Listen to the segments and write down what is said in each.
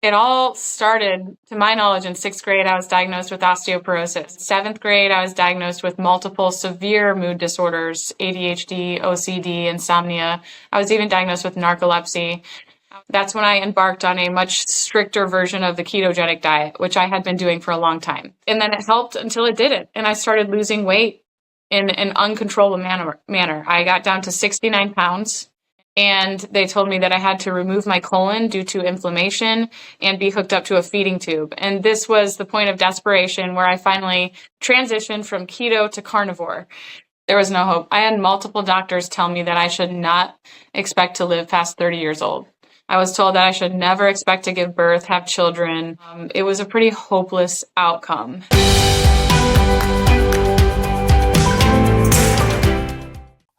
It all started, to my knowledge, in sixth grade. I was diagnosed with osteoporosis. Seventh grade, I was diagnosed with multiple severe mood disorders, ADHD, OCD, insomnia. I was even diagnosed with narcolepsy. That's when I embarked on a much stricter version of the ketogenic diet, which I had been doing for a long time. And then it helped until it didn't. And I started losing weight in an uncontrollable manner. I got down to 69 pounds. And they told me that I had to remove my colon due to inflammation and be hooked up to a feeding tube. And this was the point of desperation where I finally transitioned from keto to carnivore. There was no hope. I had multiple doctors tell me that I should not expect to live past 30 years old. I was told that I should never expect to give birth, have children. It was a pretty hopeless outcome.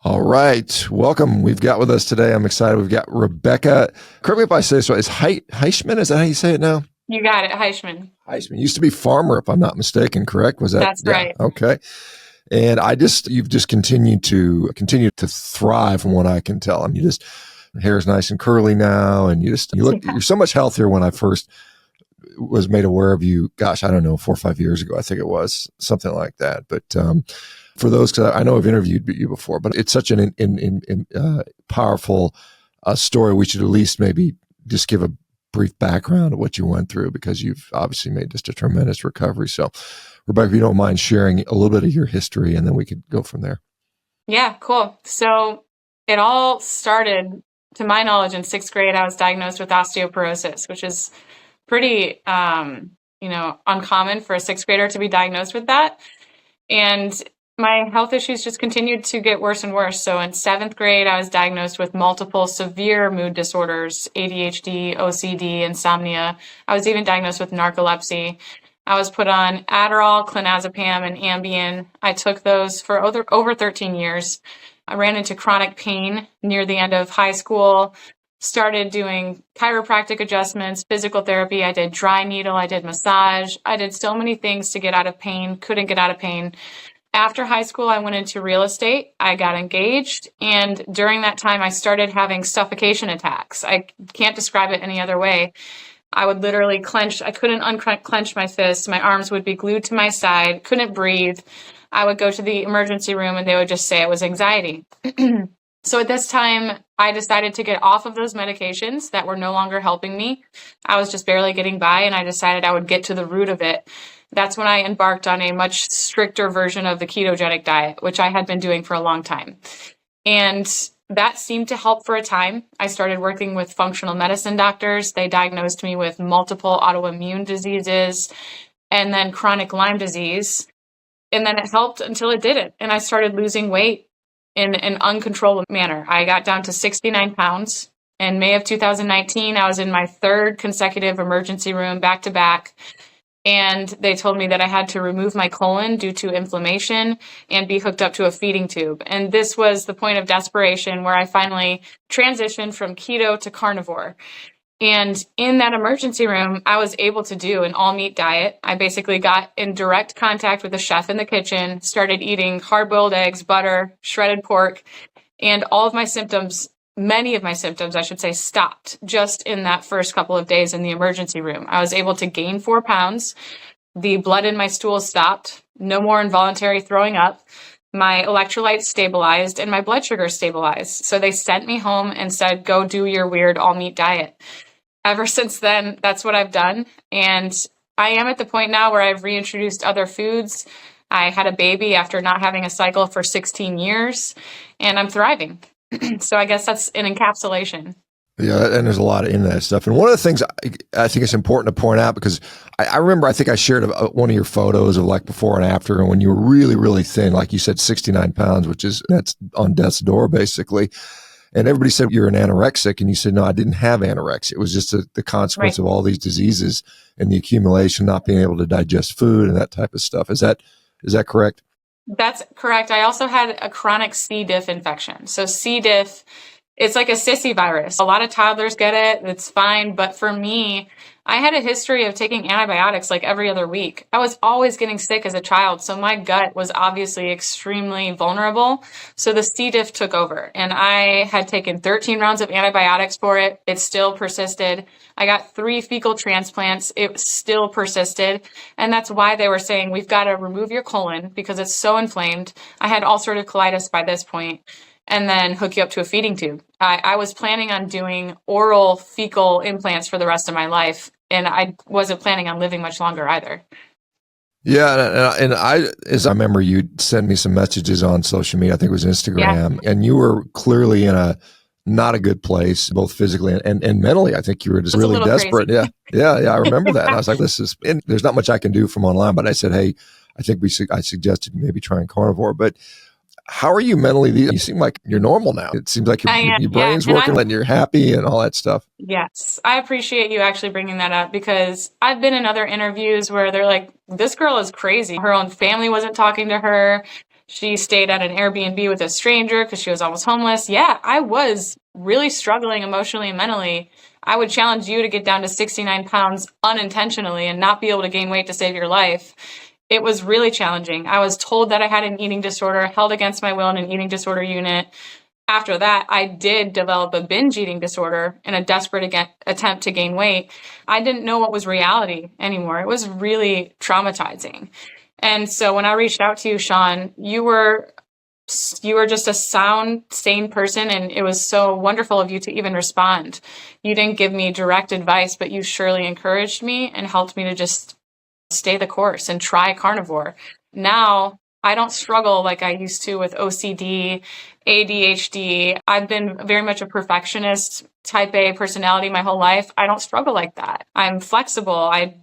All right. Welcome. We've got with us today, I'm excited, we've got Rebekah. Correct me if I say this right. Is Heishman? Is that how you say it now? You got it, Heishman. Heishman. Used to be farmer, if I'm not mistaken, correct? Was that? That's right. Okay. And you've just continued to thrive from what I can tell. I mean, hair is nice and curly now. And you're so much healthier. When I first was made aware of you, gosh, I don't know, 4 or 5 years ago, I think it was something like that. But, for those, because I know I've interviewed you before, but it's such an powerful story. We should at least maybe just give a brief background of what you went through, because you've obviously made just a tremendous recovery. So, Rebekah, if you don't mind sharing a little bit of your history, and then we could go from there. Yeah, cool. So it all started, to my knowledge, in sixth grade. I was diagnosed with osteoporosis, which is pretty, uncommon for a sixth grader to be diagnosed with that. And my health issues just continued to get worse and worse. So in seventh grade, I was diagnosed with multiple severe mood disorders, ADHD, OCD, insomnia. I was even diagnosed with narcolepsy. I was put on Adderall, clonazepam, and Ambien. I took those for over 13 years. I ran into chronic pain near the end of high school, started doing chiropractic adjustments, physical therapy. I did dry needle. I did massage. I did so many things to get out of pain, couldn't get out of pain. After high school, I went into real estate. I got engaged. And during that time, I started having suffocation attacks. I can't describe it any other way. I would literally clench. I couldn't unclench my fists. My arms would be glued to my side, couldn't breathe. I would go to the emergency room and they would just say it was anxiety. So at this time, I decided to get off of those medications that were no longer helping me. I was just barely getting by, and I decided I would get to the root of it. That's when I embarked on a much stricter version of the ketogenic diet, which I had been doing for a long time. And that seemed to help for a time. I started working with functional medicine doctors. They diagnosed me with multiple autoimmune diseases and then chronic Lyme disease. And then it helped until it didn't. And I started losing weight in an uncontrollable manner. I got down to 69 pounds. In May of 2019, I was in my third consecutive emergency room back to back. And they told me that I had to remove my colon due to inflammation and be hooked up to a feeding tube. And this was the point of desperation where I finally transitioned from keto to carnivore. And in that emergency room, I was able to do an all-meat diet. I basically got in direct contact with the chef in the kitchen, started eating hard-boiled eggs, butter, shredded pork, and all of my symptoms, many of my symptoms, I should say, stopped just in that first couple of days in the emergency room. I was able to gain 4 pounds. The blood in my stool stopped. No more involuntary throwing up. My electrolytes stabilized and my blood sugar stabilized. So they sent me home and said, go do your weird all-meat diet. Ever since then, that's what I've done. And I am at the point now where I've reintroduced other foods. I had a baby after not having a cycle for 16 years, and I'm thriving. So I guess that's an encapsulation. Yeah, and there's a lot in that stuff. And one of the things I think it's important to point out, because I remember, I think I shared one of your photos of like before and after, and when you were really, really thin, like you said, 69 pounds, that's on death's door, basically. And everybody said you're an anorexic, and you said, no, I didn't have anorexia. It was just the consequence of all these diseases and the accumulation, not being able to digest food and that type of stuff. Is that correct? That's correct. I also had a chronic C. diff infection. So C. diff it's like a sissy virus. A lot of toddlers get it. It's fine. But for me, I had a history of taking antibiotics like every other week. I was always getting sick as a child. So my gut was obviously extremely vulnerable. So the CDiff took over, and I had taken 13 rounds of antibiotics for it. It still persisted. I got 3 fecal transplants. It still persisted. And that's why they were saying, we've got to remove your colon because it's so inflamed. I had ulcerative colitis by this point, and then hook you up to a feeding tube. I was planning on doing oral fecal implants for the rest of my life, and I wasn't planning on living much longer either. Yeah, and I, as I remember, you sent me some messages on social media. I think it was Instagram, and you were clearly in a not a good place, both physically and mentally. I think you were just really desperate. Crazy. Yeah. I remember that. And I was like, and there's not much I can do from online, but I said, hey, I think I suggested maybe trying Carnivore, but how are you mentally? You seem like you're normal now. It seems like your brain's working and you're happy and all that stuff. Yes. I appreciate you actually bringing that up, because I've been in other interviews where they're like, this girl is crazy. Her own family wasn't talking to her. She stayed at an Airbnb with a stranger because she was almost homeless. Yeah, I was really struggling emotionally and mentally. I would challenge you to get down to 69 pounds unintentionally and not be able to gain weight to save your life. It was really challenging. I was told that I had an eating disorder, held against my will in an eating disorder unit. After that, I did develop a binge eating disorder in a desperate attempt to gain weight. I didn't know what was reality anymore. It was really traumatizing. And so when I reached out to you, Shawn, you were just a sound, sane person, and it was so wonderful of you to even respond. You didn't give me direct advice, but you surely encouraged me and helped me to just stay the course and try Carnivore. Now, I don't struggle like I used to with OCD, ADHD. I've been very much a perfectionist, type A personality my whole life. I don't struggle like that. I'm flexible. I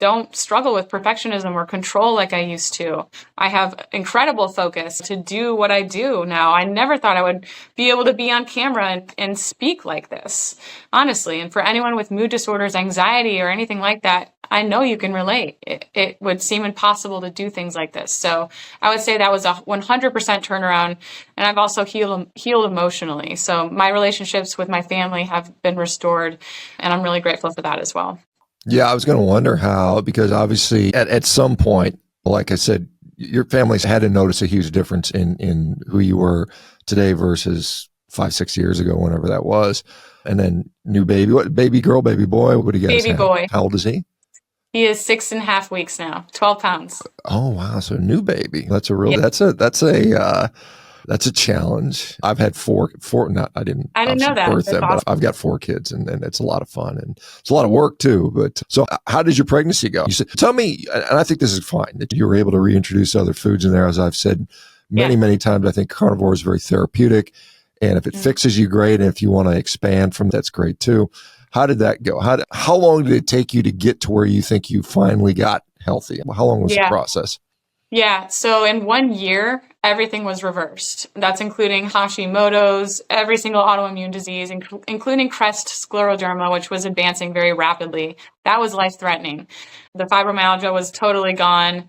don't struggle with perfectionism or control like I used to. I have incredible focus to do what I do now. I never thought I would be able to be on camera and speak like this, honestly. And for anyone with mood disorders, anxiety, or anything like that, I know you can relate. It would seem impossible to do things like this. So I would say that was a 100% turnaround. And I've also healed emotionally. So my relationships with my family have been restored, and I'm really grateful for that as well. Yeah, I was going to wonder how, because obviously at some point, like I said, your family's had to notice a huge difference in who you were today versus 5-6 years ago, whenever that was. And then new baby, what baby girl, baby boy, what do you guys have? Boy. How old is he? He is 6.5 weeks now, 12 pounds. Oh, wow. So new baby. That's a real, that's a challenge. I've had four. I didn't know that. birth them, awesome. But I've got 4 kids, and it's a lot of fun, and it's a lot of work too. But so how did your pregnancy go? You said, tell me, and I think this is fine, that you were able to reintroduce other foods in there. As I've said many times, I think carnivore is very therapeutic, and if it fixes you, great. And if you want to expand from that's great too. How did that go? How long did it take you to get to where you think you finally got healthy? How long was the process? Yeah. So in 1 year, everything was reversed. That's including Hashimoto's, every single autoimmune disease, including crest scleroderma, which was advancing very rapidly. That was life-threatening. The fibromyalgia was totally gone.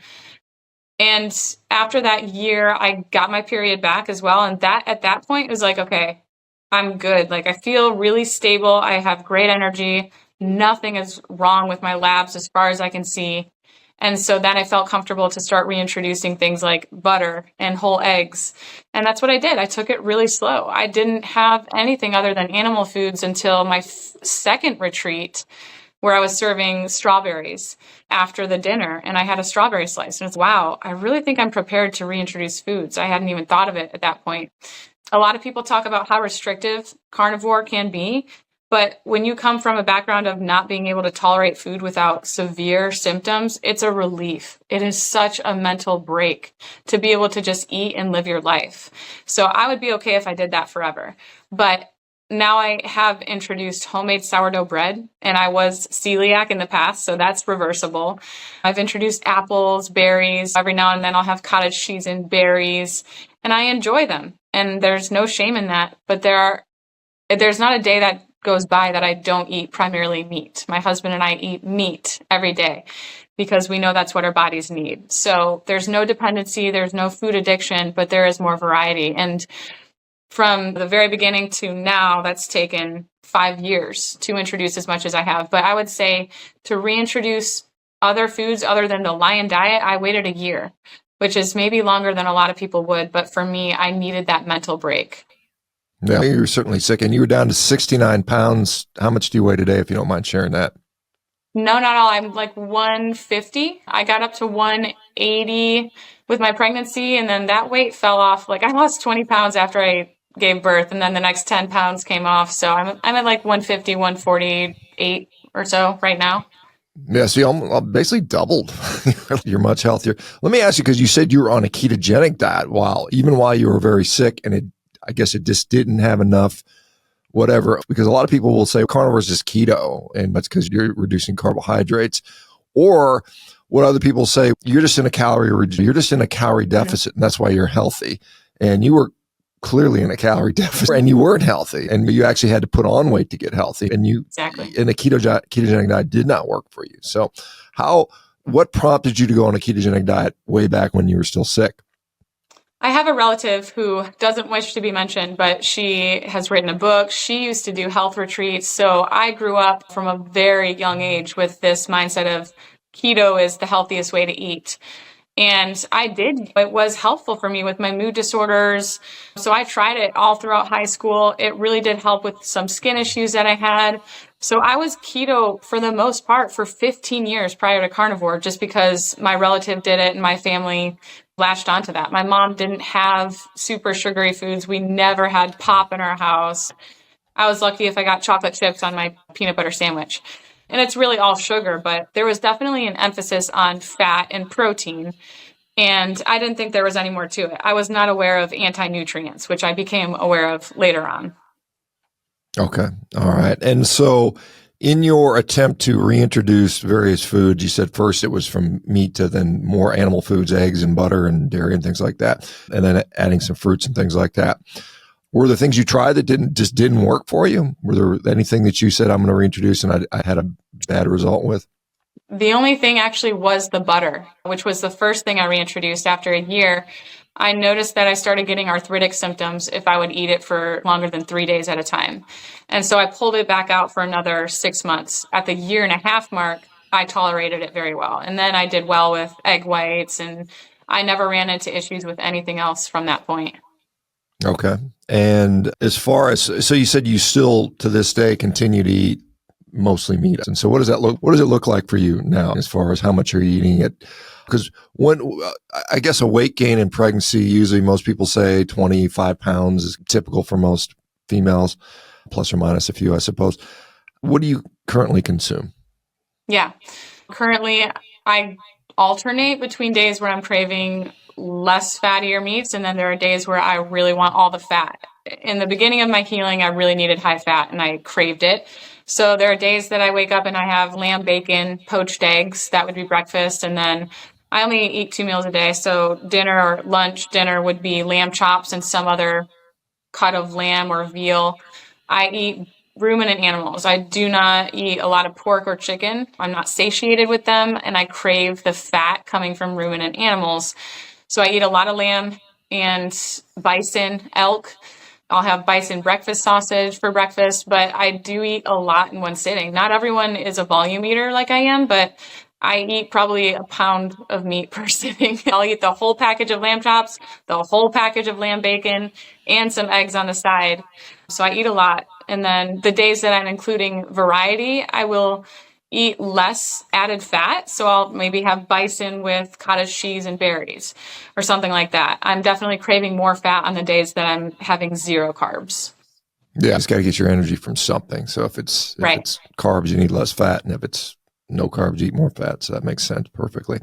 And after that year, I got my period back as well. And that at that point, it was like, okay, I'm good. Like, I feel really stable. I have great energy. Nothing is wrong with my labs as far as I can see. And so then I felt comfortable to start reintroducing things like butter and whole eggs. And that's what I did. I took it really slow. I didn't have anything other than animal foods until my second retreat, where I was serving strawberries after the dinner, and I had a strawberry slice. And it's, wow, I really think I'm prepared to reintroduce foods. I hadn't even thought of it at that point. A lot of people talk about how restrictive carnivore can be. But when you come from a background of not being able to tolerate food without severe symptoms, it's a relief. It is such a mental break to be able to just eat and live your life. So I would be okay if I did that forever. But now I have introduced homemade sourdough bread, and I was celiac in the past, so that's reversible. I've introduced apples, berries. Every now and then I'll have cottage cheese and berries, and I enjoy them. And there's no shame in that. But there's not a day that goes by that I don't eat primarily meat. My husband and I eat meat every day because we know that's what our bodies need. So there's no dependency, there's no food addiction, but there is more variety. And from the very beginning to now, that's taken 5 years to introduce as much as I have. But I would say to reintroduce other foods other than the lion diet, I waited a year, which is maybe longer than a lot of people would. But for me, I needed that mental break. Yeah, you were certainly sick, and you were down to 69 pounds. How much do you weigh today, if you don't mind sharing that? No, not all. I'm like 150. I got up to 180 with my pregnancy, and then that weight fell off. Like I lost 20 pounds after I gave birth, and then the next 10 pounds came off. So I'm at like 150, 148 or so right now. Yeah, so you basically doubled. You're much healthier. Let me ask you, because you said you were on a ketogenic diet even while you were very sick, and I guess it just didn't have enough whatever, because a lot of people will say carnivore is just keto, and that's because you're reducing carbohydrates. Or what other people say, you're just in a calorie deficit, and that's why you're healthy. And you were clearly in a calorie deficit, and you weren't healthy, and you actually had to put on weight to get healthy. And Exactly. in a ketogenic diet did not work for you. So what prompted you to go on a ketogenic diet way back when you were still sick? I have a relative who doesn't wish to be mentioned, but she has written a book. She used to do health retreats. So I grew up from a very young age with this mindset of keto is the healthiest way to eat. And it was helpful for me with my mood disorders. So I tried it all throughout high school. It really did help with some skin issues that I had. So I was keto for the most part for 15 years prior to carnivore, just because my relative did it and my family latched onto that. My mom didn't have super sugary foods. We never had pop in our house. I was lucky if I got chocolate chips on my peanut butter sandwich. And it's really all sugar, but there was definitely an emphasis on fat and protein. And I didn't think there was any more to it. I was not aware of anti-nutrients, which I became aware of later on. Okay. All right. And so in your attempt to reintroduce various foods, you said first it was from meat to then more animal foods, eggs and butter and dairy and things like that, and then adding some fruits and things like that. Were there things you tried that didn't work for you? Were there anything that you said, I'm going to reintroduce, and I had a bad result with? The only thing actually was the butter, which was the first thing I reintroduced after a year. I noticed that I started getting arthritic symptoms if I would eat it for longer than 3 days at a time. And so I pulled it back out for another 6 months. At the 1.5 year mark, I tolerated it very well. And then I did well with egg whites, and I never ran into issues with anything else from that point. Okay. And as far as, so you said you still to this day continue to eat mostly meat. And so what does it look like for you now as far as how much you're eating it? Because I guess a weight gain in pregnancy, usually most people say 25 pounds is typical for most females, plus or minus a few, I suppose. What do you currently consume? Yeah. Currently, I alternate between days where I'm craving less fattier meats, and then there are days where I really want all the fat. In the beginning of my healing, I really needed high fat and I craved it. So there are days that I wake up and I have lamb bacon, poached eggs. That would be breakfast. And then I only eat 2 meals a day. So dinner would be lamb chops and some other cut of lamb or veal. I eat ruminant animals. I do not eat a lot of pork or chicken. I'm not satiated with them, and I crave the fat coming from ruminant animals. So I eat a lot of lamb and bison, elk. I'll have bison breakfast sausage for breakfast, but I do eat a lot in one sitting. Not everyone is a volume eater like I am, but I eat probably a pound of meat per sitting. I'll eat the whole package of lamb chops, the whole package of lamb bacon, and some eggs on the side. So I eat a lot. And then the days that I'm including variety, I will eat less added fat. So I'll maybe have bison with cottage cheese and berries or something like that. I'm definitely craving more fat on the days that I'm having 0 carbs. Yeah, it's got to get your energy from something. So if it's carbs, you need less fat. And if it's no carbs, you eat more fat. So that makes sense perfectly.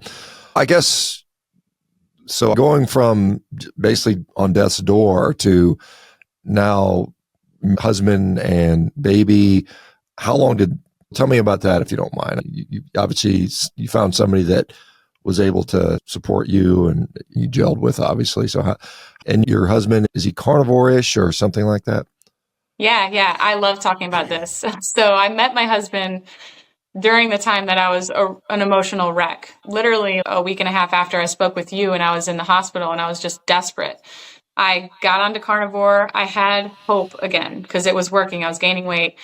I guess, so going from basically on death's door to now husband and baby, tell me about that if you don't mind. You obviously, you found somebody that was able to support you and you gelled with, obviously. So and your husband, is he carnivore-ish or something like that? Yeah. I love talking about this. So I met my husband during the time that I was an emotional wreck. Literally a 1.5 weeks after I spoke with you, and I was in the hospital and I was just desperate. I got onto carnivore. I had hope again because it was working. I was gaining weight.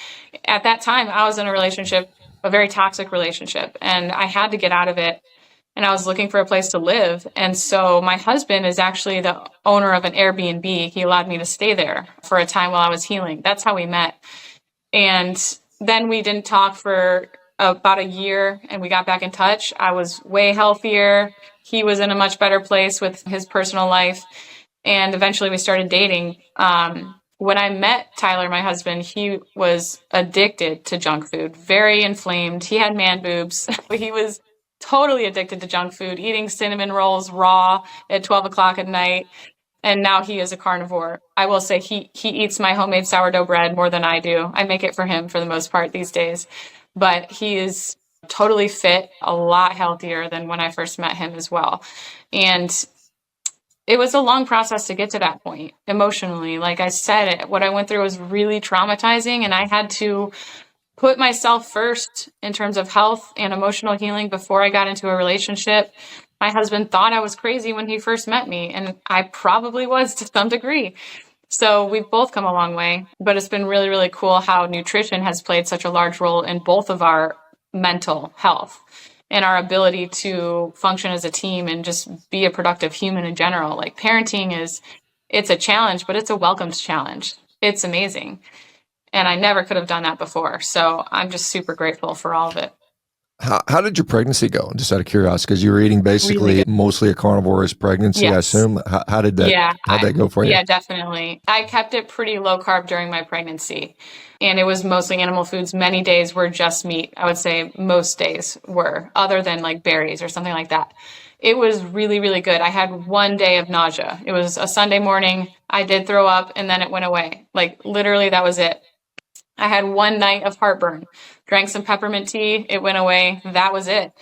At that time, I was in a relationship, a very toxic relationship, and I had to get out of it. And I was looking for a place to live. And so my husband is actually the owner of an Airbnb. He allowed me to stay there for a time while I was healing. That's how we met. And then we didn't talk for about a year, and we got back in touch. I was way healthier. He was in a much better place with his personal life. And eventually we started dating. When I met Tyler, my husband, he was addicted to junk food, very inflamed. He had man boobs. He was totally addicted to junk food, eating cinnamon rolls raw at 12 o'clock at night. And now he is a carnivore. I will say he eats my homemade sourdough bread more than I do. I make it for him for the most part these days. But he is totally fit, a lot healthier than when I first met him as well. And it was a long process to get to that point emotionally. Like I said, what I went through was really traumatizing, and I had to put myself first in terms of health and emotional healing before I got into a relationship. My husband thought I was crazy when he first met me, and I probably was to some degree. So we've both come a long way, but it's been really, really cool how nutrition has played such a large role in both of our mental health and our ability to function as a team and just be a productive human in general. Like parenting it's a challenge, but it's a welcomed challenge. It's amazing. And I never could have done that before. So I'm just super grateful for all of it. How did your pregnancy go? Just out of curiosity, because you were eating basically Really mostly a carnivorous pregnancy, I Yes. assume. How did that, how'd that go for you? Yeah, definitely. I kept it pretty low carb during my pregnancy, and it was mostly animal foods. Many days were just meat. I would say most days were, other than like berries or something like that. It was really, really good. I had one day of nausea. It was a Sunday morning. I did throw up and then it went away. Like literally that was it. I had one night of heartburn, drank some peppermint tea. It went away. That was it.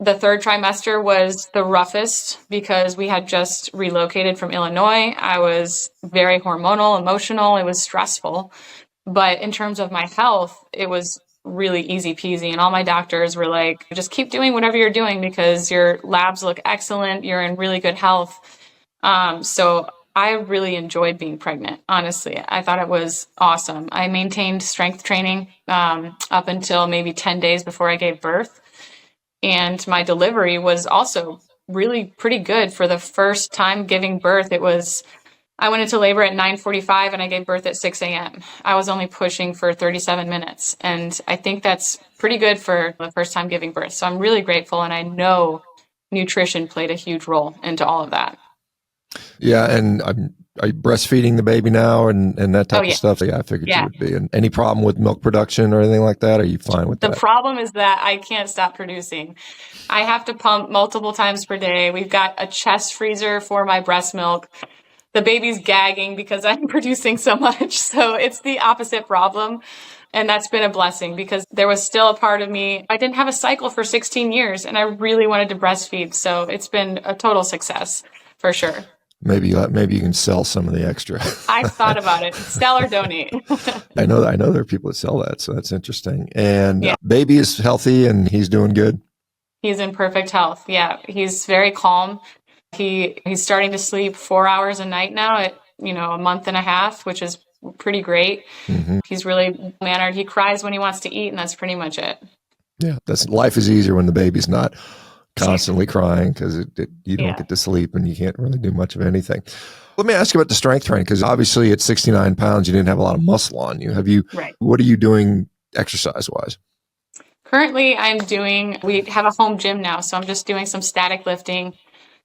The third trimester was the roughest because we had just relocated from Illinois. I was very hormonal, emotional. It was stressful. But in terms of my health, it was really easy peasy. And all my doctors were like, just keep doing whatever you're doing because your labs look excellent. You're in really good health. So I really enjoyed being pregnant, honestly. I thought it was awesome. I maintained strength training up until maybe 10 days before I gave birth. And my delivery was also really pretty good for the first time giving birth. I went into labor at 9:45 and I gave birth at 6 a.m. I was only pushing for 37 minutes. And I think that's pretty good for the first time giving birth. So I'm really grateful. And I know nutrition played a huge role into all of that. Yeah, and are you breastfeeding the baby now and that type of stuff? Yeah, I figured you would be. And any problem with milk production or anything like that? Are you fine with that? The problem is that I can't stop producing. I have to pump multiple times per day. We've got a chest freezer for my breast milk. The baby's gagging because I'm producing so much. So it's the opposite problem. And that's been a blessing because there was still a part of me. I didn't have a cycle for 16 years and I really wanted to breastfeed. So it's been a total success for sure. Maybe you can sell some of the extra. I've thought about it. Sell or donate. I know there are people that sell that, so that's interesting. And baby is healthy and he's doing good. He's in perfect health. Yeah, he's very calm. He's starting to sleep 4 hours a night now at a month and a half, which is pretty great. Mm-hmm. He's really mannered. He cries when he wants to eat, and that's pretty much it. Yeah, life is easier when the baby's not constantly crying because you don't get to sleep and you can't really do much of anything. Let me ask you about the strength training because obviously at 69 pounds, you didn't have a lot of muscle on you. What are you doing exercise-wise? Currently, we have a home gym now, so I'm just doing some static lifting,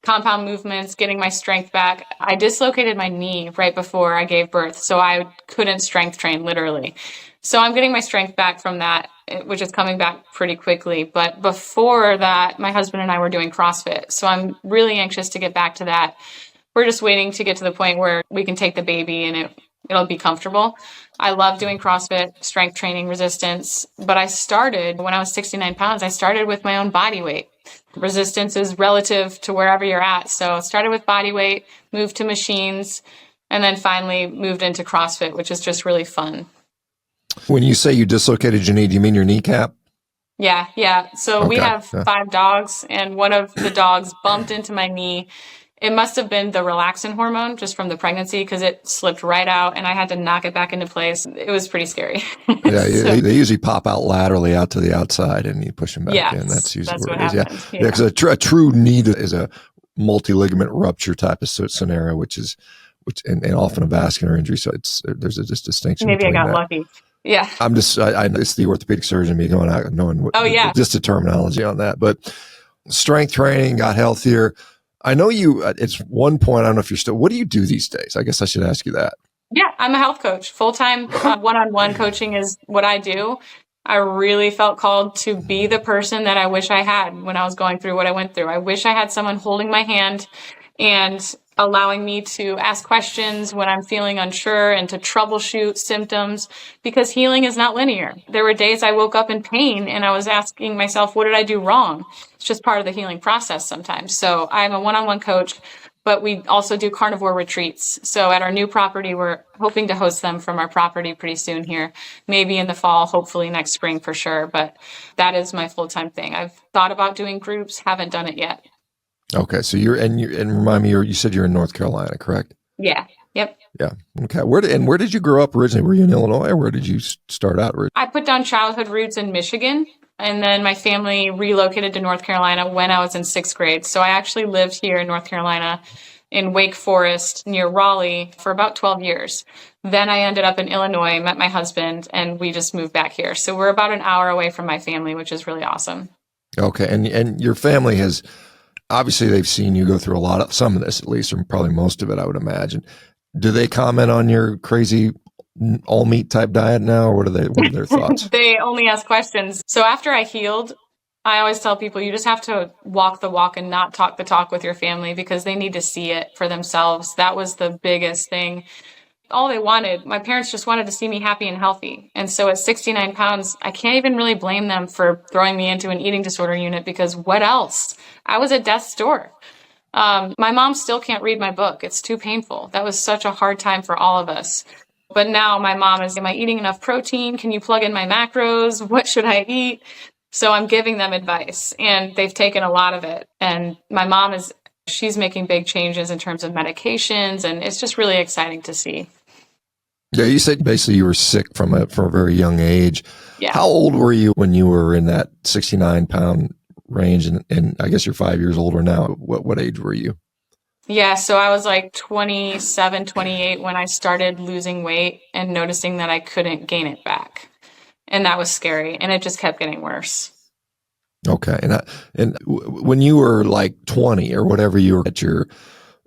compound movements, getting my strength back. I dislocated my knee right before I gave birth, so I couldn't strength train literally. So I'm getting my strength back from that, which is coming back pretty quickly. But before that, my husband and I were doing CrossFit. So I'm really anxious to get back to that. We're just waiting to get to the point where we can take the baby and it'll be comfortable. I love doing CrossFit, strength training, resistance. But I started, when I was 69 pounds, I started with my own body weight. Resistance is relative to wherever you're at. So I started with body weight, moved to machines, and then finally moved into CrossFit, which is just really fun. When you say you dislocated your knee, do you mean your kneecap? Yeah. So we have 5 dogs, and one of the dogs bumped into my knee, It must have been the relaxin hormone just from the pregnancy because it slipped right out and I had to knock it back into place. It was pretty scary. Yeah, So, they usually pop out laterally out to the outside and you push them back yes, in. That's usually that's where what it is. Yeah. happened. Yeah. Because a true knee is a multi-ligament rupture type of scenario, which and often a vascular injury. So there's a distinction Maybe I between got that. lucky. Yeah. It's the orthopedic surgeon me going out and knowing just the terminology on that. But strength training, got healthier. I know you, it's one point, I don't know if you're still, what do you do these days? I guess I should ask you that. Yeah, I'm a health coach. Full-time one-on-one coaching is what I do. I really felt called to be the person that I wish I had when I was going through what I went through. I wish I had someone holding my hand and allowing me to ask questions when I'm feeling unsure and to troubleshoot symptoms because healing is not linear. There were days I woke up in pain and I was asking myself, what did I do wrong? It's just part of the healing process sometimes. So I'm a one-on-one coach, but we also do carnivore retreats. So at our new property, we're hoping to host them from our property pretty soon here, maybe in the fall, hopefully next spring for sure. But that is my full-time thing. I've thought about doing groups, haven't done it yet. Okay. So and remind me, you said you're in North Carolina, correct? Yeah. Yep. Yeah. Okay. Where did you grow up originally? Were you in Illinois or where did you start out? I put down childhood roots in Michigan, and then my family relocated to North Carolina when I was in 6th grade. So I actually lived here in North Carolina in Wake Forest near Raleigh for about 12 years. Then I ended up in Illinois, met my husband, and we just moved back here. So we're about an hour away from my family, which is really awesome. Okay. And your family has, obviously they've seen you go through some of this at least, or probably most of it, I would imagine. Do they comment on your crazy all meat type diet now, or what are their thoughts? They only ask questions. So after I healed, I always tell people you just have to walk the walk and not talk the talk with your family because they need to see it for themselves. That was the biggest thing. All they wanted, my parents just wanted to see me happy and healthy. And so at 69 pounds, I can't even really blame them for throwing me into an eating disorder unit because what else? I was at death's door. My mom still can't read my book. It's too painful. That was such a hard time for all of us. But now my mom is, am I eating enough protein? Can you plug in my macros? What should I eat? So I'm giving them advice and they've taken a lot of it. And my mom she's making big changes in terms of medications and it's just really exciting to see. Yeah. You said basically you were sick from a very young age. Yeah. How old were you when you were in that 69-pound range? And I guess you're 5 years older now. What age were you? Yeah, so I was like 27, 28 when I started losing weight and noticing that I couldn't gain it back. And that was scary. And it just kept getting worse. Okay. And when you were like 20 or whatever, you were at your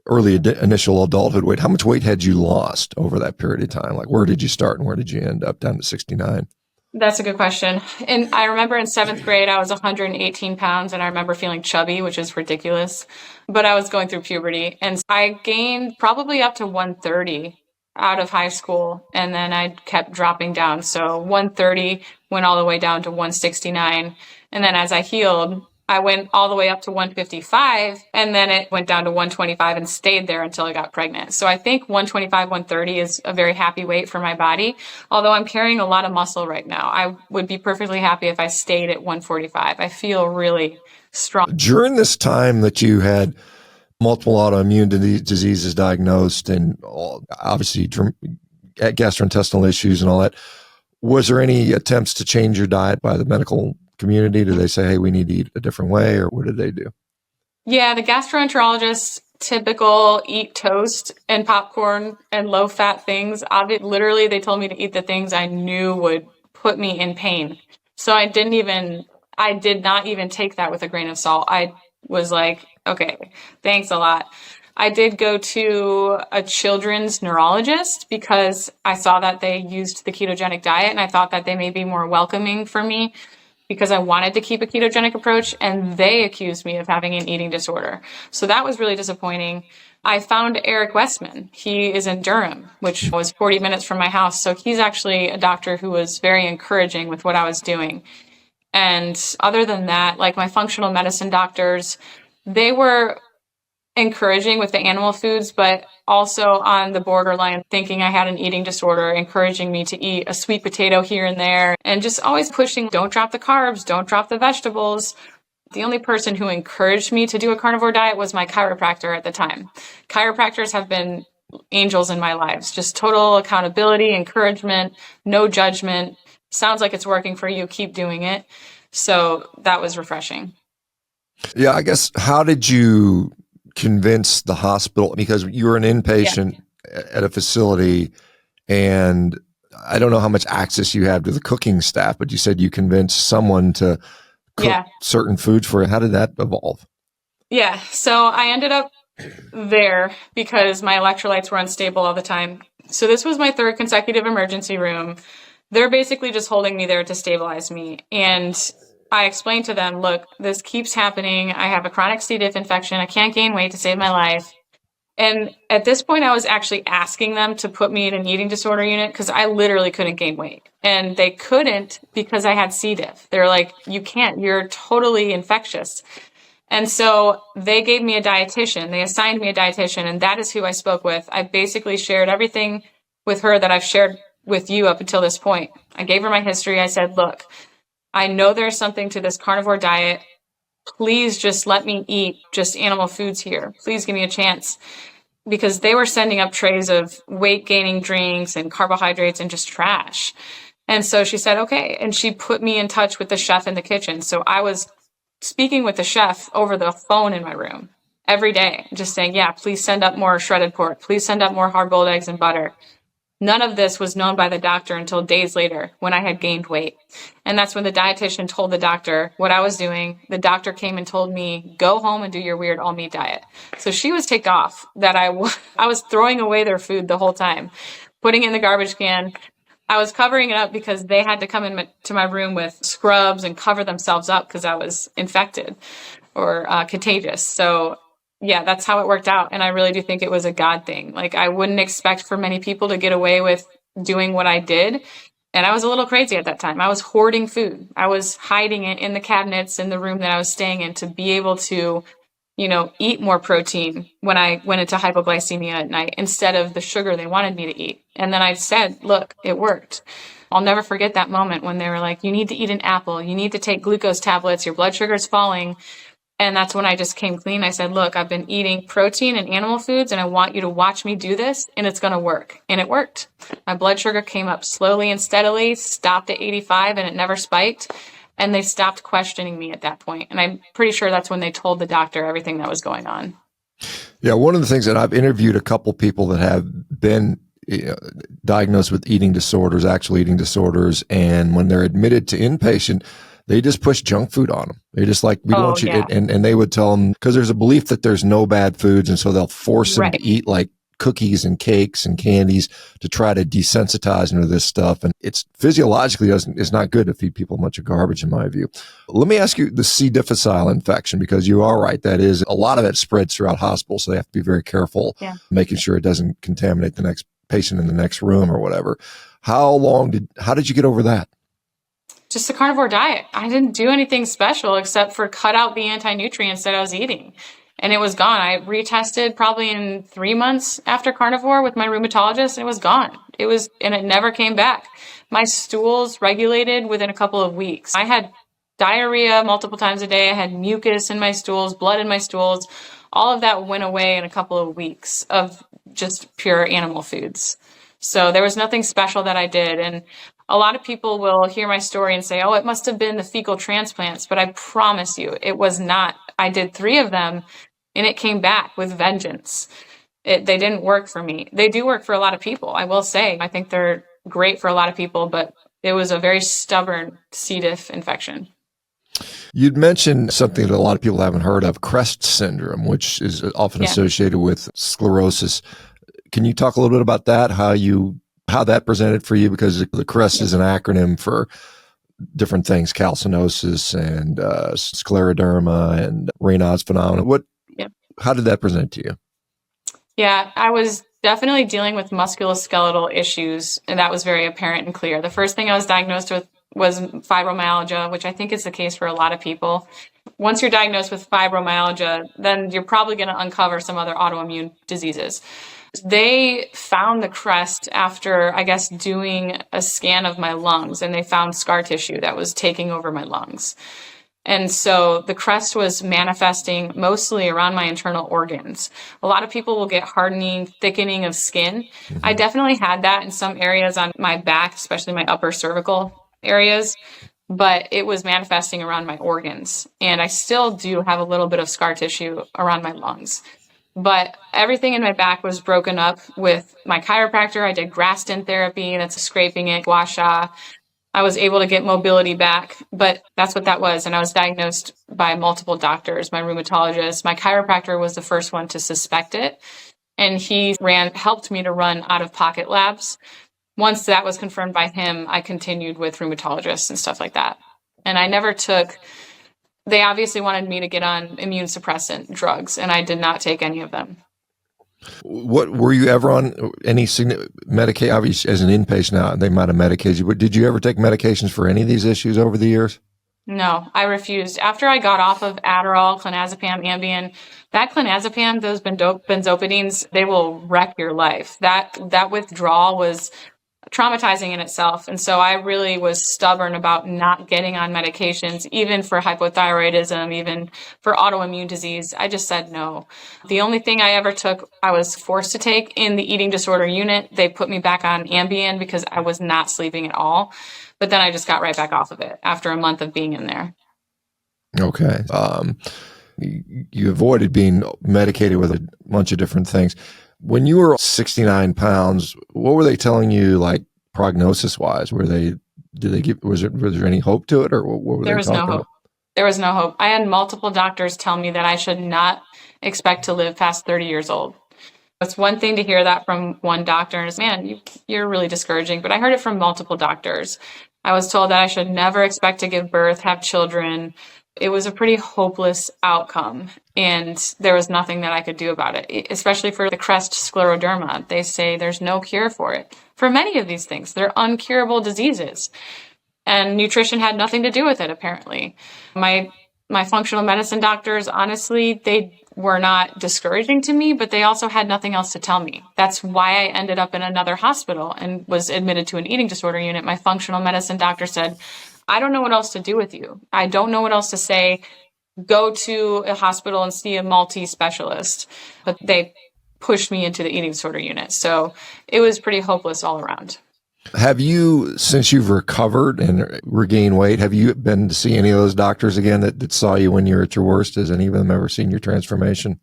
early initial adulthood weight, how much weight had you lost over that period of time? Like where did you start and where did you end up down to 69? That's a good question. And I remember in 7th grade, I was 118 pounds and I remember feeling chubby, which is ridiculous, but I was going through puberty and I gained probably up to 130 out of high school. And then I kept dropping down. So 130 went all the way down to 169. And then as I healed, I went all the way up to 155 and then it went down to 125 and stayed there until I got pregnant. So I think 125, 130 is a very happy weight for my body. Although I'm carrying a lot of muscle right now, I would be perfectly happy if I stayed at 145. I feel really strong. During this time that you had multiple autoimmune diseases diagnosed and obviously gastrointestinal issues and all that, was there any attempts to change your diet by the medical community? Did they say, hey, we need to eat a different way, or what did they do? Yeah, the gastroenterologist, typical eat toast and popcorn and low fat things. Literally, they told me to eat the things I knew would put me in pain. So I did not even take that with a grain of salt. I was like, okay, thanks a lot. I did go to a children's neurologist because I saw that they used the ketogenic diet and I thought that they may be more welcoming for me because I wanted to keep a ketogenic approach and they accused me of having an eating disorder. So that was really disappointing. I found Eric Westman. He is in Durham, which was 40 minutes from my house. So he's actually a doctor who was very encouraging with what I was doing. And other than that, like my functional medicine doctors, they were encouraging with the animal foods, but also on the borderline thinking I had an eating disorder, encouraging me to eat a sweet potato here and there, and just always pushing, don't drop the carbs, don't drop the vegetables. The only person who encouraged me to do a carnivore diet was my chiropractor at the time. Chiropractors have been angels in my lives, just total accountability, encouragement, no judgment. Sounds like it's working for you. Keep doing it. So that was refreshing. Yeah, I guess, how did you convince the hospital? Because you were an inpatient at a facility, and I don't know how much access you have to the cooking staff, but you said you convinced someone to cook certain foods for you. How did that evolve? Yeah. So I ended up there because my electrolytes were unstable all the time. So this was my third consecutive emergency room. They're basically just holding me there to stabilize me. And I explained to them, look, this keeps happening. I have a chronic CDiff infection. I can't gain weight to save my life. And at this point, I was actually asking them to put me in an eating disorder unit because I literally couldn't gain weight. And they couldn't because I had C. diff. They're like, you can't, you're totally infectious. And so they gave me a dietitian. They assigned me a dietitian, and that is who I spoke with. I basically shared everything with her that I've shared with you up until this point. I gave her my history. I said, look, I know there's something to this carnivore diet. Please just let me eat just animal foods here. Please give me a chance. Because they were sending up trays of weight gaining drinks and carbohydrates and just trash. And so she said, okay. And she put me in touch with the chef in the kitchen. So I was speaking with the chef over the phone in my room every day, just saying, yeah, please send up more shredded pork. Please send up more hard-boiled eggs and butter. None of this was known by the doctor until days later when I had gained weight. And that's when the dietitian told the doctor what I was doing. The doctor came and told me, go home and do your weird all meat diet. So she was ticked off that I was throwing away their food the whole time, putting it in the garbage can. I was covering it up because they had to come into my room with scrubs and cover themselves up because I was infected or contagious. So yeah, that's how it worked out. And I really do think it was a God thing. Like, I wouldn't expect for many people to get away with doing what I did. And I was a little crazy at that time. I was hoarding food. I was hiding it in the cabinets in the room that I was staying in to be able to, eat more protein when I went into hypoglycemia at night instead of the sugar they wanted me to eat. And then I said, look, it worked. I'll never forget that moment when they were like, you need to eat an apple. You need to take glucose tablets. Your blood sugar is falling. And that's when I just came clean. I said, look, I've been eating protein and animal foods, and I want you to watch me do this, and it's going to work. And it worked. My blood sugar came up slowly and steadily, stopped at 85, and it never spiked. And they stopped questioning me at that point. And I'm pretty sure that's when they told the doctor everything that was going on. Yeah, one of the things that I've interviewed a couple people that have been diagnosed with eating disorders, actual eating disorders, and when they're admitted to inpatient, they just push junk food on them. They just like, we don't want you, and they would tell them, because there's a belief that there's no bad foods, and so they'll force them to eat like cookies and cakes and candies to try to desensitize them to this stuff. And it's physiologically it's not good to feed people a bunch of garbage, in my view. Let me ask you the C. difficile infection, because you are right. That is, a lot of it spreads throughout hospitals, so they have to be very careful, making sure it doesn't contaminate the next patient in the next room or whatever. How did you get over that? Just a carnivore diet. I didn't do anything special except for cut out the anti-nutrients that I was eating. And it was gone. I retested probably in 3 months after carnivore with my rheumatologist, and it was gone. And it never came back. My stools regulated within a couple of weeks. I had diarrhea multiple times a day. I had mucus in my stools, blood in my stools. All of that went away in a couple of weeks of just pure animal foods. So there was nothing special that I did. And a lot of people will hear my story and say, oh, it must have been the fecal transplants. But I promise you, it was not. I did 3 of them, and it came back with vengeance. They didn't work for me. They do work for a lot of people, I will say. I think they're great for a lot of people, but it was a very stubborn C. diff infection. You'd mentioned something that a lot of people haven't heard of, crest syndrome, which is often associated with sclerosis. Can you talk a little bit about that, how that presented for you? Because the crest is an acronym for different things, calcinosis and scleroderma and Raynaud's phenomenon. How did that present to you? Yeah, I was definitely dealing with musculoskeletal issues, and that was very apparent and clear. The first thing I was diagnosed with was fibromyalgia, which I think is the case for a lot of people. Once you're diagnosed with fibromyalgia, then you're probably going to uncover some other autoimmune diseases. They found the crest after, I guess, doing a scan of my lungs, and they found scar tissue that was taking over my lungs. And so the crest was manifesting mostly around my internal organs. A lot of people will get hardening, thickening of skin. Mm-hmm. I definitely had that in some areas on my back, especially my upper cervical areas, but it was manifesting around my organs. And I still do have a little bit of scar tissue around my lungs. But everything in my back was broken up with my chiropractor. I did Graston therapy, that's scraping it, gua sha. I was able to get mobility back, but that's what that was. And I was diagnosed by multiple doctors, my rheumatologist. My chiropractor was the first one to suspect it. And he helped me to run out-of-pocket labs. Once that was confirmed by him, I continued with rheumatologists and stuff like that. And I never they obviously wanted me to get on immune suppressant drugs, and I did not take any of them. What were you ever on any medication? Obviously, as an inpatient now, they might have medicated you, but did you ever take medications for any of these issues over the years? No, I refused. After I got off of Adderall, clonazepam, Ambien, that clonazepam, those benzodiazepines, they will wreck your life. That withdrawal was traumatizing in itself. And so I really was stubborn about not getting on medications, even for hypothyroidism, even for autoimmune disease. I just said no. The only thing I ever took, I was forced to take in the eating disorder unit. They put me back on Ambien because I was not sleeping at all. But then I just got right back off of it after a month of being in there. Okay. You avoided being medicated with a bunch of different things. When you were 69 pounds, what were they telling you, like prognosis wise? Was there any hope to it, or what were they talking about? There was no hope. I had multiple doctors tell me that I should not expect to live past 30 years old. It's one thing to hear that from one doctor and it's, man, you're really discouraging. But I heard it from multiple doctors. I was told that I should never expect to give birth, have children. It was a pretty hopeless outcome, and there was nothing that I could do about it, especially for the crest scleroderma. They say there's no cure for it. For many of these things, they're uncurable diseases, and nutrition had nothing to do with it, apparently. My functional medicine doctors, honestly, they were not discouraging to me, but they also had nothing else to tell me. That's why I ended up in another hospital and was admitted to an eating disorder unit. My functional medicine doctor said, I don't know what else to do with you. I don't know what else to say. Go to a hospital and see a multi-specialist. But they pushed me into the eating disorder unit. So it was pretty hopeless all around. Have you, since you've recovered and regained weight, have you been to see any of those doctors again that saw you when you were at your worst? Has any of them ever seen your transformation?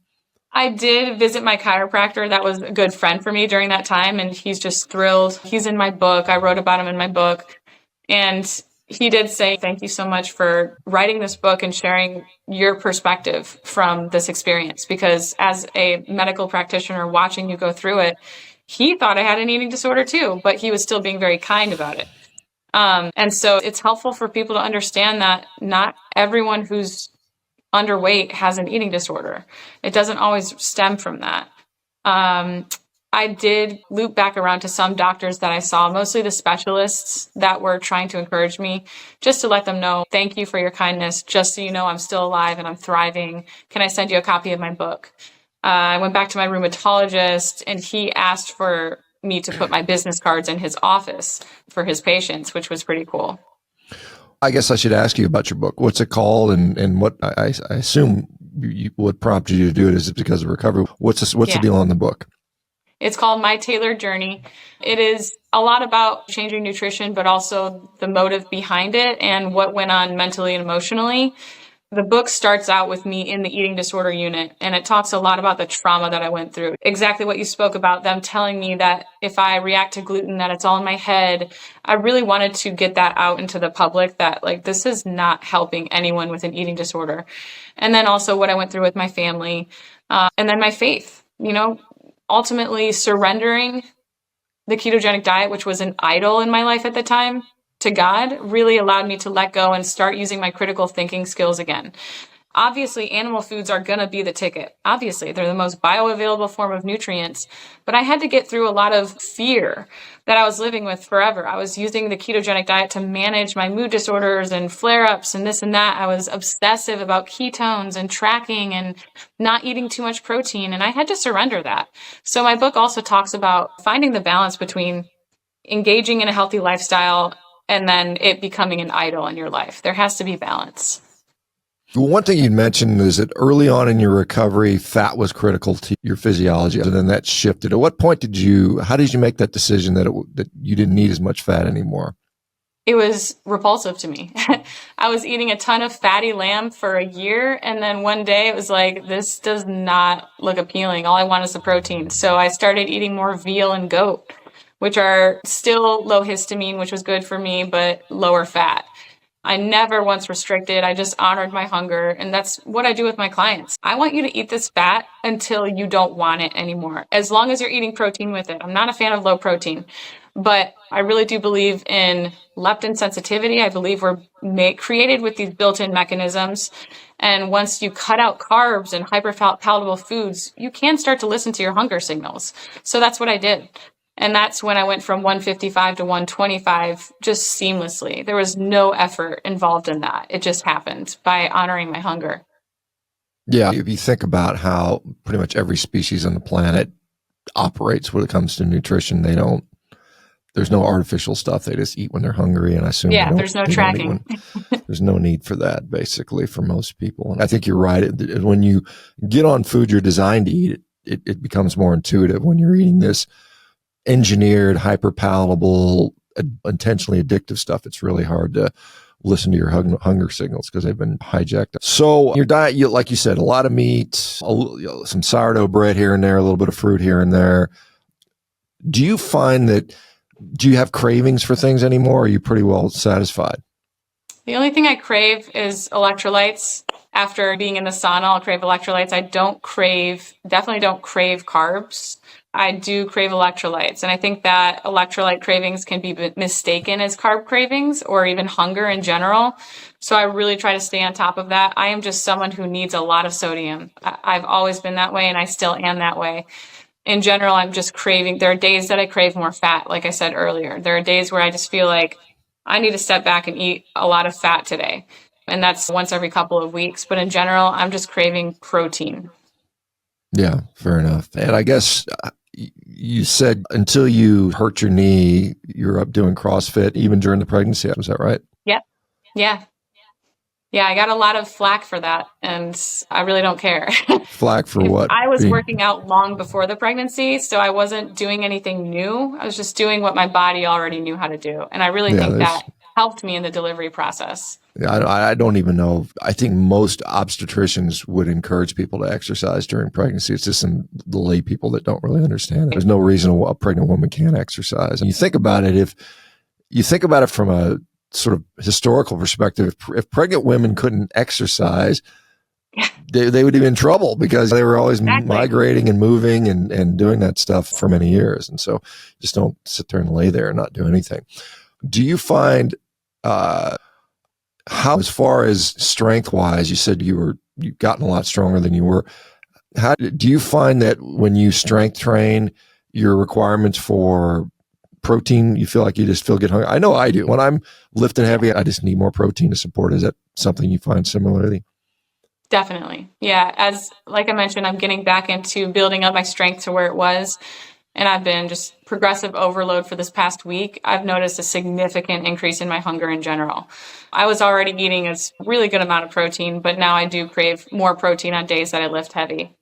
I did visit my chiropractor. That was a good friend for me during that time. And he's just thrilled. He's in my book. I wrote about him in my book. And he did say, thank you so much for writing this book and sharing your perspective from this experience. Because as a medical practitioner watching you go through it, he thought I had an eating disorder too, but he was still being very kind about it. And so it's helpful for people to understand that not everyone who's underweight has an eating disorder. It doesn't always stem from that. I did loop back around to some doctors that I saw, mostly the specialists that were trying to encourage me, just to let them know, thank you for your kindness. Just so you know, I'm still alive and I'm thriving. Can I send you a copy of my book? I went back to my rheumatologist and he asked for me to put my business cards in his office for his patients, which was pretty cool. I guess I should ask you about your book. What's it called? And what I assume what prompted you to do it is because of recovery. What's the deal on the book? It's called My Tailored Journey. It is a lot about changing nutrition, but also the motive behind it and what went on mentally and emotionally. The book starts out with me in the eating disorder unit, and it talks a lot about the trauma that I went through. Exactly what you spoke about, them telling me that if I react to gluten, that it's all in my head. I really wanted to get that out into the public that, like, this is not helping anyone with an eating disorder. And then also what I went through with my family, and then my faith, ultimately surrendering the ketogenic diet, which was an idol in my life at the time, to God, really allowed me to let go and start using my critical thinking skills again. Obviously, animal foods are going to be the ticket. Obviously, they're the most bioavailable form of nutrients. But I had to get through a lot of fear that I was living with forever. I was using the ketogenic diet to manage my mood disorders and flare-ups and this and that. I was obsessive about ketones and tracking and not eating too much protein. And I had to surrender that. So my book also talks about finding the balance between engaging in a healthy lifestyle and then it becoming an idol in your life. There has to be balance. Well, one thing you mentioned is that early on in your recovery, fat was critical to your physiology, and then that shifted. At what point how did you make that decision that you didn't need as much fat anymore? It was repulsive to me. I was eating a ton of fatty lamb for a year, and then one day it was like, this does not look appealing. All I want is the protein. So I started eating more veal and goat, which are still low histamine, which was good for me, but lower fat. I never once restricted. I just honored my hunger. And that's what I do with my clients. I want you to eat this fat until you don't want it anymore, as long as you're eating protein with it. I'm not a fan of low protein, but I really do believe in leptin sensitivity. I believe we're created with these built-in mechanisms. And once you cut out carbs and hyperpalatable foods, you can start to listen to your hunger signals. So that's what I did. And that's when I went from 155 to 125 just seamlessly. There was no effort involved in that. It just happened by honoring my hunger. Yeah. If you think about how pretty much every species on the planet operates when it comes to nutrition, there's no artificial stuff. They just eat when they're hungry. And I assume there's no tracking. There's no need for that, basically, for most people. And I think you're right. When you get on food you're designed to eat, it becomes more intuitive. When you're eating this engineered, hyper-palatable, intentionally addictive stuff, it's really hard to listen to your hunger signals because they've been hijacked. So your diet, like you said, a lot of meat, some sourdough bread here and there, a little bit of fruit here and there. Do you have cravings for things anymore? Or are you pretty well satisfied? The only thing I crave is electrolytes. After being in the sauna, I'll crave electrolytes. Definitely don't crave carbs. I do crave electrolytes. And I think that electrolyte cravings can be mistaken as carb cravings or even hunger in general. So I really try to stay on top of that. I am just someone who needs a lot of sodium. I've always been that way, and I still am that way. In general, I'm just craving. There are days that I crave more fat, like I said earlier. There are days where I just feel like I need to step back and eat a lot of fat today. And that's once every couple of weeks. But in general, I'm just craving protein. Yeah, fair enough. And I guess you said until you hurt your knee, you're up doing CrossFit even during the pregnancy. Was that right? Yep. Yeah. Yeah, I got a lot of flack for that, and I really don't care. Flack for what? I was working out long before the pregnancy, so I wasn't doing anything new. I was just doing what my body already knew how to do. And I really think that helped me in the delivery process. Yeah, I don't even know. I think most obstetricians would encourage people to exercise during pregnancy. It's just the lay people that don't really understand it. There's no reason a pregnant woman can't exercise. And you think about it, if you think about it from a sort of historical perspective, if pregnant women couldn't exercise, they would be in trouble because they were always migrating and moving and doing that stuff for many years. And so just don't sit there and lay there and not do anything. Do you find, how, as far as strength wise, you said you've gotten a lot stronger than you were. How do you find that when you strength train, your requirements for protein, you feel like you just get hungry? I know I do. When I'm lifting heavy, I just need more protein to support. Is that something you find similarly? Definitely. Yeah. Like I mentioned, I'm getting back into building up my strength to where it was. And I've been just progressive overload for this past week. I've noticed a significant increase in my hunger in general. I was already eating a really good amount of protein, but now I do crave more protein on days that I lift heavy.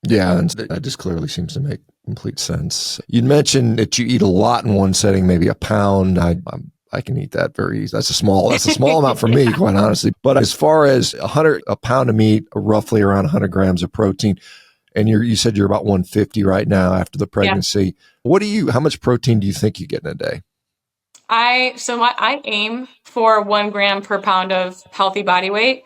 Yeah, and that just clearly seems to make complete sense. You mentioned that you eat a lot in one setting, maybe a pound. I can eat that very easy. That's a small amount for me, quite honestly. But as far as a pound of meat, roughly around 100 grams of protein, and you said you're about 150 right now after the pregnancy. Yeah. How much protein do you think you get in a day? I aim for 1 gram per pound of healthy body weight.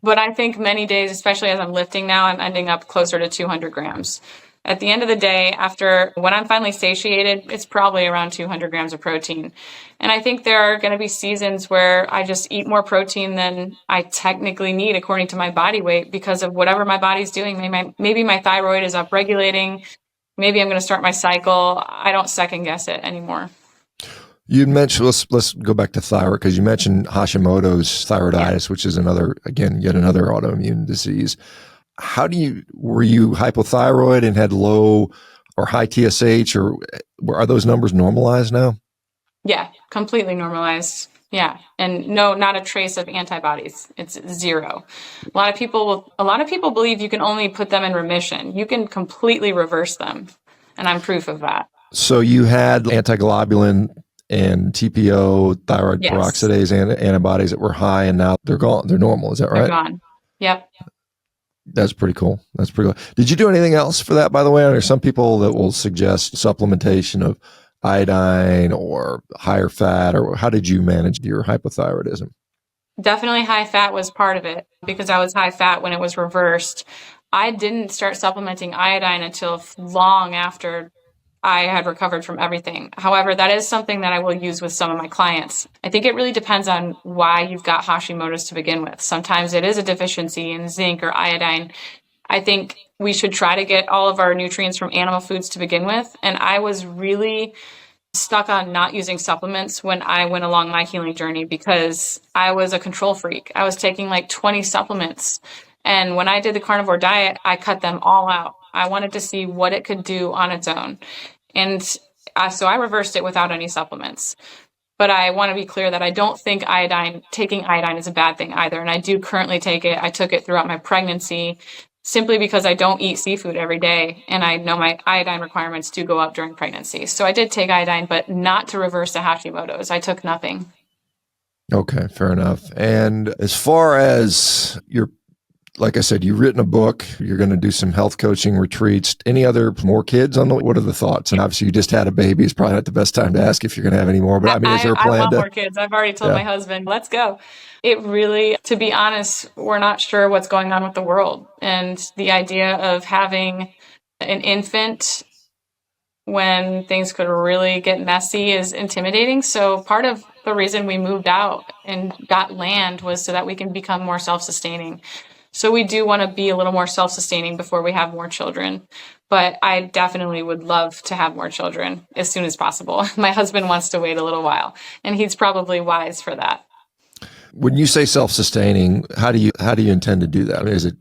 But I think many days, especially as I'm lifting now, I'm ending up closer to 200 grams. At the end of the day, when I'm finally satiated, it's probably around 200 grams of protein. And I think there are going to be seasons where I just eat more protein than I technically need according to my body weight because of whatever my body's doing. Maybe my thyroid is upregulating. Maybe I'm going to start my cycle. I don't second guess it anymore. You mentioned, let's go back to thyroid, because you mentioned Hashimoto's thyroiditis, which is yet another autoimmune disease. Were you hypothyroid and had low or high TSH, or are those numbers normalized now? Yeah, completely normalized. Yeah. And no, not a trace of antibodies. It's zero. A lot of people believe you can only put them in remission. You can completely reverse them. And I'm proof of that. So you had antiglobulin and TPO, thyroid Yes. peroxidase antibodies that were high, and now they're gone. They're normal. Is that They're right? gone. Yep. That's pretty cool. That's pretty cool. Did you do anything else for that, by the way? There's some people that will suggest supplementation of iodine or higher fat, or how did you manage your hypothyroidism? Definitely high fat was part of it because I was high fat when it was reversed. I didn't start supplementing iodine until long after I had recovered from everything. However, that is something that I will use with some of my clients. I think it really depends on why you've got Hashimoto's to begin with. Sometimes it is a deficiency in zinc or iodine. I think we should try to get all of our nutrients from animal foods to begin with. And I was really stuck on not using supplements when I went along my healing journey because I was a control freak. I was taking like 20 supplements. And when I did the carnivore diet, I cut them all out. I wanted to see what it could do on its own. And so I reversed it without any supplements. But I want to be clear that I don't think taking iodine is a bad thing either. And I do currently take it. I took it throughout my pregnancy simply because I don't eat seafood every day. And I know my iodine requirements do go up during pregnancy. So I did take iodine, but not to reverse the Hashimoto's. I took nothing. Okay, fair enough. And as far as like I said, you've written a book, you're going to do some health coaching retreats. Any other more kids on what are the thoughts? And obviously you just had a baby. It's probably not the best time to ask if you're going to have any more, but I mean, is there a plan? I want more kids. I've already told my husband, let's go. It really, to be honest, we're not sure what's going on with the world. And the idea of having an infant when things could really get messy is intimidating. So part of the reason we moved out and got land was so that we can become more self-sustaining. So we do want to be a little more self-sustaining before we have more children. But I definitely would love to have more children as soon as possible. My husband wants to wait a little while, and he's probably wise for that. When you say self-sustaining, how do you intend to do that? I mean, is it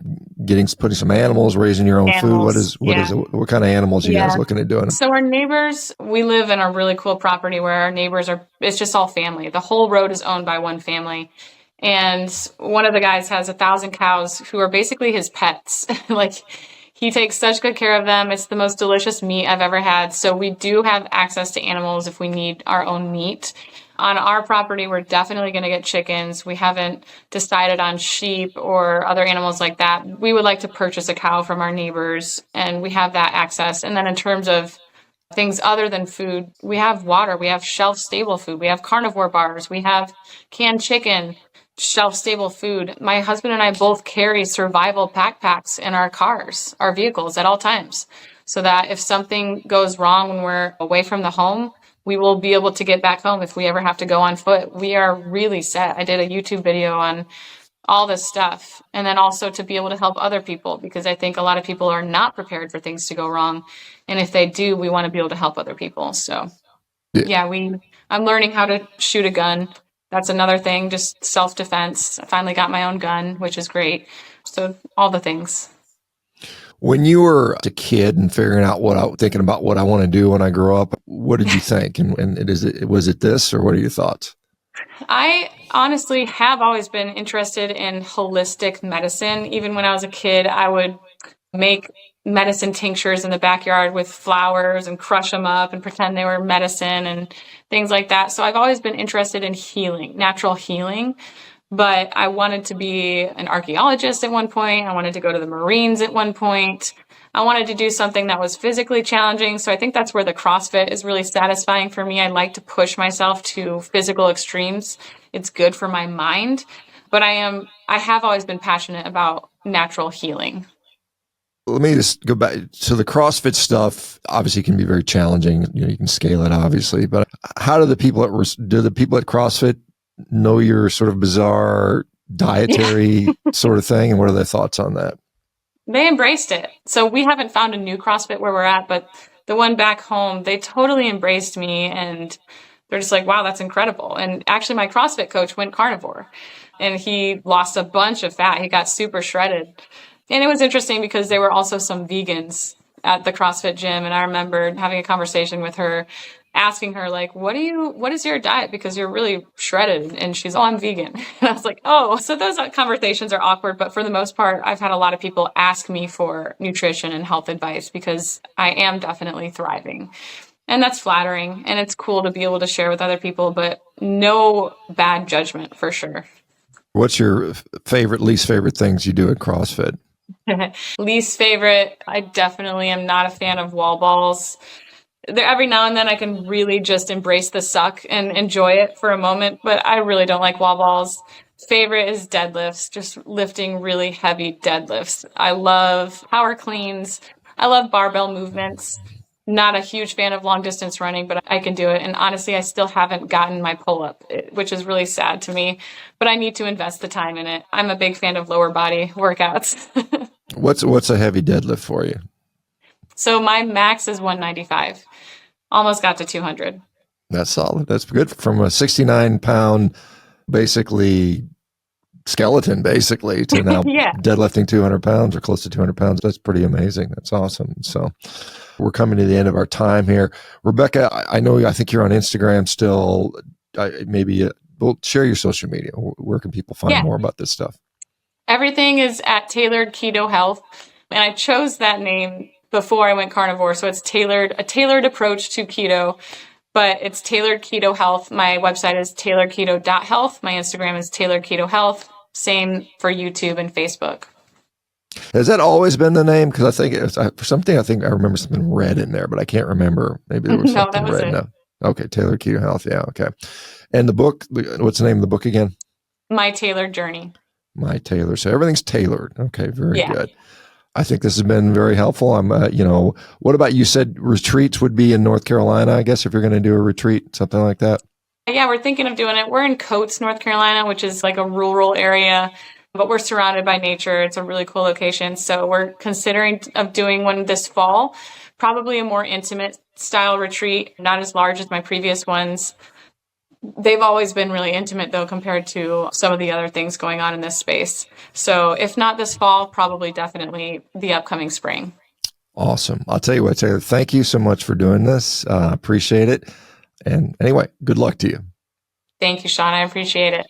putting some animals, raising your own Animals, food? What kind of animals are you guys looking at doing? So our neighbors, we live in a really cool property where our neighbors it's just all family. The whole road is owned by one family. And one of the guys has 1,000 cows who are basically his pets. Like, he takes such good care of them. It's the most delicious meat I've ever had. So we do have access to animals if we need our own meat. On our property, we're definitely going to get chickens. We haven't decided on sheep or other animals like that. We would like to purchase a cow from our neighbors, and we have that access. And then in terms of things other than food, we have water, we have shelf-stable food, we have carnivore bars, we have canned chicken, shelf-stable food. My husband and I both carry survival backpacks in our cars, our vehicles at all times, so that if something goes wrong when we're away from the home, we will be able to get back home if we ever have to go on foot. We are really set. I did a YouTube video on all this stuff. And then also to be able to help other people, because I think a lot of people are not prepared for things to go wrong. And if they do, we want to be able to help other people. So I'm learning how to shoot a gun. That's another thing, just self-defense. I finally got my own gun, which is great. So all the things. When you were a kid and thinking about what I want to do when I grow up, what did you think? And was it this, or what are your thoughts? I honestly have always been interested in holistic medicine. Even when I was a kid, I would make medicine tinctures in the backyard with flowers and crush them up and pretend they were medicine and things like that. So I've always been interested in healing, natural healing. But I wanted to be an archaeologist at one point. I wanted to go to the Marines at one point. I wanted to do something that was physically challenging. So I think that's where the CrossFit is really satisfying for me. I like to push myself to physical extremes. It's good for my mind. But I have always been passionate about natural healing. Let me just go back. So the CrossFit stuff obviously can be very challenging. You can scale it obviously, but how do the people at CrossFit know your sort of bizarre dietary sort of thing, and what are their thoughts on that? They embraced it. So we haven't found a new CrossFit where we're at, but the one back home, they totally embraced me, and they're just like, wow, that's incredible. And actually my CrossFit coach went carnivore, and he lost a bunch of fat. He got super shredded. And it was interesting because there were also some vegans at the CrossFit gym, and I remember having a conversation with her. asking her like, what is your diet? Because you're really shredded. And she's, oh, I'm vegan. And I was like, oh, so those conversations are awkward. But for the most part, I've had a lot of people ask me for nutrition and health advice because I am definitely thriving. And that's flattering. And it's cool to be able to share with other people, but no bad judgment for sure. What's your least favorite things you do at CrossFit? Least favorite, I definitely am not a fan of wall balls. Every now and then I can really just embrace the suck and enjoy it for a moment, but I really don't like wall balls. Favorite is deadlifts, just lifting really heavy deadlifts. I love power cleans. I love barbell movements. Not a huge fan of long distance running, but I can do it. And honestly, I still haven't gotten my pull up, which is really sad to me, but I need to invest the time in it. I'm a big fan of lower body workouts. What's a heavy deadlift for you? So my max is 195. Almost got to 200. That's solid. That's good from a 69-pound, basically skeleton, to now Yeah. deadlifting 200 pounds or close to 200 pounds. That's pretty amazing. That's awesome. So we're coming to the end of our time here. Rebekah, I think you're on Instagram still. We'll share your social media. Where can people find more about this stuff? Everything is at Tailored Keto Health. And I chose that name before I went carnivore. So it's a tailored approach to keto, but it's Tailored Keto Health. My website is tailoredketo.health. My Instagram is Tailored Keto Health. Same for YouTube and Facebook. Has that always been the name? Because I think for something, I remember something red in there, but I can't remember. Maybe there was something red. No. Okay, Tailored Keto Health. Yeah, okay. And the book, what's the name of the book again? My Tailored Journey. My Tailored. So everything's tailored. Okay, very good. I think this has been very helpful. What about, you said retreats would be in North Carolina, I guess, if you're going to do a retreat, something like that? Yeah, we're thinking of doing it. We're in Coates, North Carolina, which is like a rural area, but we're surrounded by nature. It's a really cool location. So we're considering of doing one this fall, probably a more intimate style retreat, not as large as my previous ones. They've always been really intimate, though, compared to some of the other things going on in this space. So if not this fall, probably definitely the upcoming spring. Awesome. I'll tell you what, Taylor, thank you so much for doing this. Appreciate it. And anyway, good luck to you. Thank you, Shawn. I appreciate it.